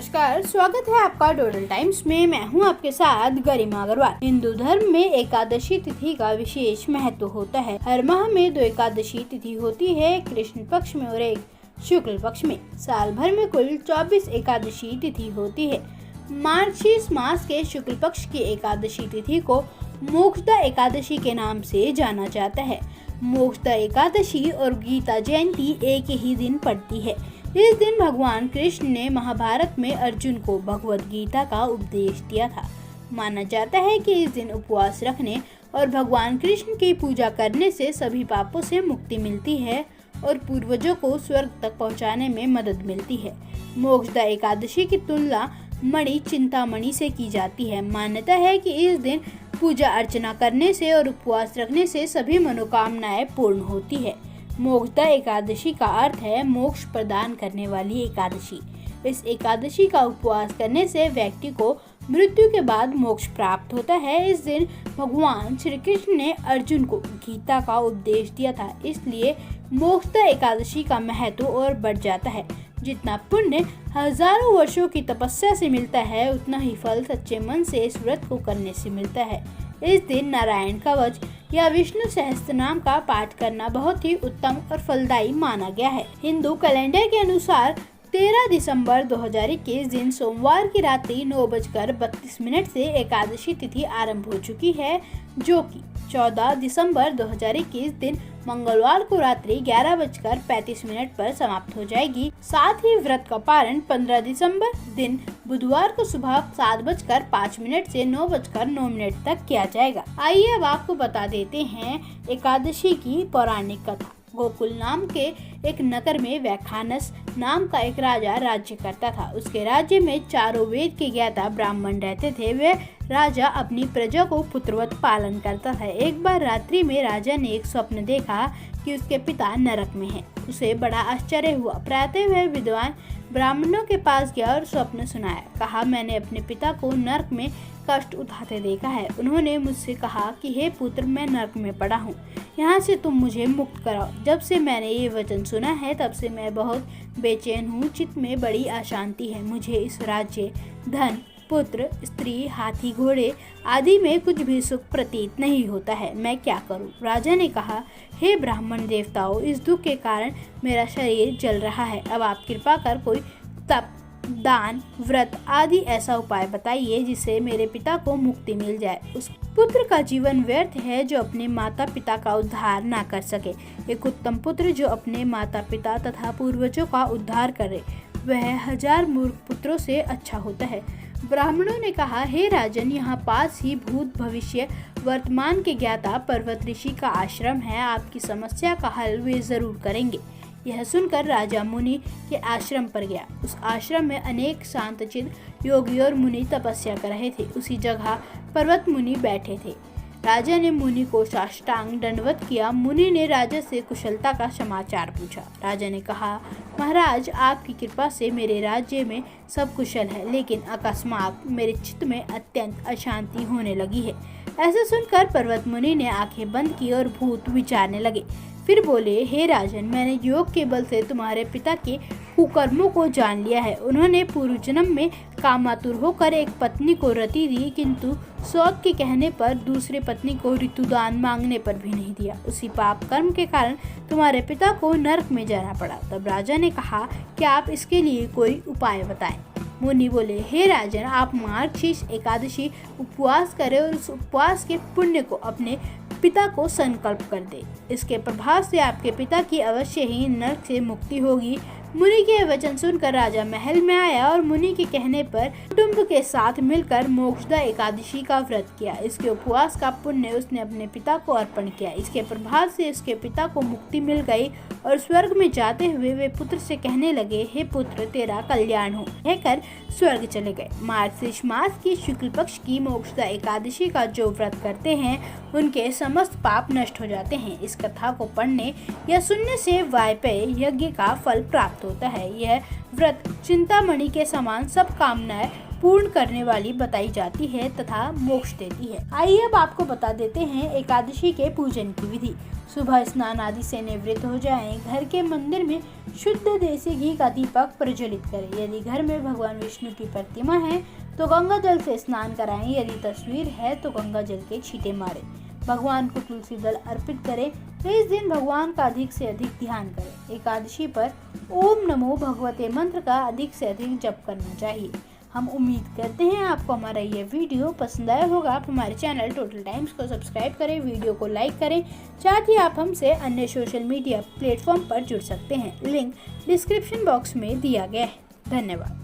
नमस्कार, स्वागत है आपका डोडल टाइम्स में। मैं हूं आपके साथ गरिमा अग्रवाल। हिंदू धर्म में एकादशी तिथि का विशेष महत्व होता है। हर माह में 2 एकादशी तिथि होती है, कृष्ण पक्ष में और एक शुक्ल पक्ष में। साल भर में कुल 24 एकादशी तिथि होती है। मार्गशीर्ष मास के शुक्ल पक्ष की एकादशी तिथि को मोक्षदा एकादशी के नाम से जाना जाता है। मोक्षदा एकादशी और गीता जयंती एक ही दिन पड़ती है। इस दिन भगवान कृष्ण ने महाभारत में अर्जुन को भगवद गीता का उपदेश दिया था। माना जाता है कि इस दिन उपवास रखने और भगवान कृष्ण की पूजा करने से सभी पापों से मुक्ति मिलती है और पूर्वजों को स्वर्ग तक पहुंचाने में मदद मिलती है। मोक्षदा एकादशी की तुलना मणि चिंतामणि से की जाती है। मान्यता है कि इस दिन पूजा अर्चना करने से और उपवास रखने से सभी मनोकामनाएं पूर्ण होती है। मोक्षदा एकादशी का अर्थ है मोक्ष प्रदान करने वाली एकादशी। इस एकादशी का उपवास करने से व्यक्ति को मृत्यु के बाद मोक्ष प्राप्त होता है। इस दिन भगवान श्री कृष्ण ने अर्जुन को गीता का उपदेश दिया था, इसलिए मोक्षदा एकादशी का महत्व और बढ़ जाता है। जितना पुण्य हजारों वर्षों की तपस्या से मिलता है, उतना ही फल सच्चे मन से इस व्रत को करने से मिलता है। इस दिन नारायण कवच या विष्णु सहस्त्रनाम का पाठ करना बहुत ही उत्तम और फलदायी माना गया है। हिंदू कैलेंडर के अनुसार 13 दिसंबर 2021 दिन सोमवार की रात्रि 9:32 से एकादशी तिथि आरंभ हो चुकी है, जो कि 14 दिसंबर 2021 दिन मंगलवार को रात्रि 11:35 पर समाप्त हो जाएगी। साथ ही व्रत का पारण 15 दिसंबर दिन बुधवार को सुबह 7:05 से 9:09 तक किया जाएगा। आइए अब आपको बता देते हैं एकादशी की पौराणिक कथा। गोकुल नाम के एक नगर में वैखानस नाम का एक राजा राज्य करता था। उसके राज्य में चारों वेद के ज्ञाता ब्राह्मण रहते थे। वे राजा अपनी प्रजा को पुत्रवत पालन करता था। एक बार रात्रि में राजा ने एक स्वप्न देखा कि उसके पिता नरक में हैं। उसे बड़ा आश्चर्य हुआ। प्रातः वह विद्वान ब्राह्मणों के पास गया और स्वप्न सुनाया। कहा, मैंने अपने पिता को नरक में कष्ट उठाते देखा है। उन्होंने मुझसे कहा कि हे पुत्र, मैं नरक में पड़ा हूँ, यहाँ से तुम मुझे मुक्त कराओ। जब से मैंने ये वचन सुना है, तब से मैं बहुत बेचैन हूँ। चित्त में बड़ी अशांति है। मुझे इस राज्य, धन, पुत्र, स्त्री, हाथी, घोड़े आदि में कुछ भी सुख प्रतीत नहीं होता है। मैं क्या करूं? राजा ने कहा, हे ब्राह्मण देवताओं, इस दुख के कारण मेरा शरीर जल रहा है। अब आप कृपा कर कोई तप, दान, व्रत आदि ऐसा उपाय बताइए जिससे मेरे पिता को मुक्ति मिल जाए। उस पुत्र का जीवन व्यर्थ है जो अपने माता पिता का उद्धार ना कर सके। एक उत्तम पुत्र जो अपने माता पिता तथा पूर्वजों का उद्धार करे, वह 1000 मूर्ख पुत्रों से अच्छा होता है। ब्राह्मणों ने कहा, हे राजन, यहाँ पास ही भूत, भविष्य, वर्तमान के ज्ञाता पर्वत ऋषि का आश्रम है। आपकी समस्या का हल वे जरूर करेंगे। यह सुनकर राजा मुनि के आश्रम पर गया। उस आश्रम में अनेक शांतचित्त योगी और मुनि तपस्या कर रहे थे। उसी जगह पर्वत मुनि बैठे थे। राजा ने मुनि को साष्टांग दंडवत किया। मुनि ने राजा से कुशलता का समाचार पूछा। राजा ने कहा, महाराज, आपकी कृपा से मेरे राज्य में सब कुशल है, लेकिन अकस्मात मेरे चित्त में अत्यंत अशांति होने लगी है। ऐसा सुनकर पर्वत मुनि ने आंखें बंद की और भूत विचारने लगे। फिर बोले, हे राजन, मैंने योग के बल से तुम्हारे पिता के कुकर्मों को जान लिया है। उन्होंने पूर्व जन्म में कामातुर होकर एक पत्नी को रति दी, किंतु सौत के कहने पर दूसरी पत्नी को ऋतुदान मांगने पर भी नहीं दिया। उसी पाप कर्म के कारण तुम्हारे पिता को नरक में जाना पड़ा। तब राजा ने कहा कि आप इसके लिए कोई उपाय बताएं। मुनि बोले, हे राजन, आप मार्गशीर्ष एकादशी उपवास करें और उस उपवास के पुण्य को अपने पिता को संकल्प कर दे। इसके प्रभाव से आपके पिता की अवश्य ही नरक से मुक्ति होगी। मुनि के वचन सुनकर राजा महल में आया और मुनि के कहने पर कुटुंब के साथ मिलकर मोक्षदा एकादशी का व्रत किया। इसके उपवास का पुण्य उसने अपने पिता को अर्पण किया। इसके प्रभाव से उसके पिता को मुक्ति मिल गई और स्वर्ग में जाते हुए वे पुत्र से कहने लगे, हे पुत्र, तेरा कल्याण हो, कहकर स्वर्ग चले गए। मार्गशीर्ष मास की शुक्ल पक्ष की मोक्षदा एकादशी का जो व्रत करते हैं, उनके समस्त पाप नष्ट हो जाते हैं। इस कथा को पढ़ने या सुनने से वाजपेयी यज्ञ का फल प्राप्त होता है। यह व्रत चिंतामणि के समान सब कामनाएं पूर्ण करने वाली बताई जाती है तथा मोक्ष देती है। आइए अब आपको बता देते हैं एकादशी के पूजन की विधि। सुबह स्नान आदि से निवृत्त हो जाएं। घर के मंदिर में शुद्ध देसी घी का दीपक प्रज्वलित करें। यदि घर में भगवान विष्णु की प्रतिमा है तो गंगा जल से स्नान कराएं। यदि तस्वीर है तो गंगा जल के छींटे मारें। भगवान को तुलसी दल अर्पित करें। तो इस दिन भगवान का अधिक से अधिक ध्यान करें। एकादशी पर ओम नमो भगवते मंत्र का अधिक से अधिक जप करना चाहिए। हम उम्मीद करते हैं आपको हमारा ये वीडियो पसंद आया होगा। आप हमारे चैनल टोटल टाइम्स को सब्सक्राइब करें, वीडियो को लाइक करें। साथ ही आप हमसे अन्य सोशल मीडिया प्लेटफॉर्म पर जुड़ सकते हैं। लिंक डिस्क्रिप्शन बॉक्स में दिया गया है। धन्यवाद।